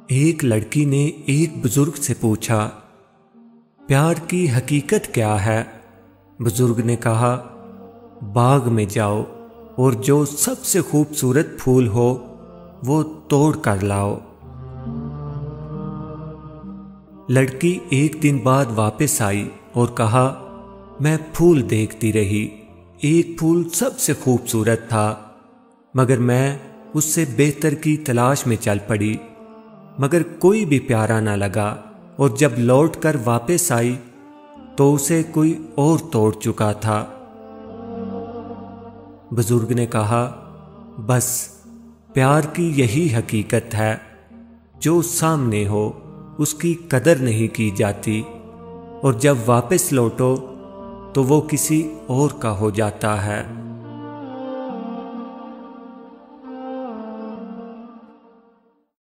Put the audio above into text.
एक लड़की ने एक बुजुर्ग से पूछा, प्यार की हकीकत क्या है? बुजुर्ग ने कहा, बाग में जाओ और जो सबसे खूबसूरत फूल हो वो तोड़ कर लाओ। लड़की एक दिन बाद वापस आई और कहा, मैं फूल देखती रही। एक फूल सबसे खूबसूरत था, मगर मैं उससे बेहतर की तलाश में चल पड़ी, मगर कोई भी प्यारा ना लगा। और जब लौट कर वापस आई तो उसे कोई और तोड़ चुका था। बुजुर्ग ने कहा, बस प्यार की यही हकीकत है, जो सामने हो उसकी कदर नहीं की जाती, और जब वापस लौटो तो वो किसी और का हो जाता है।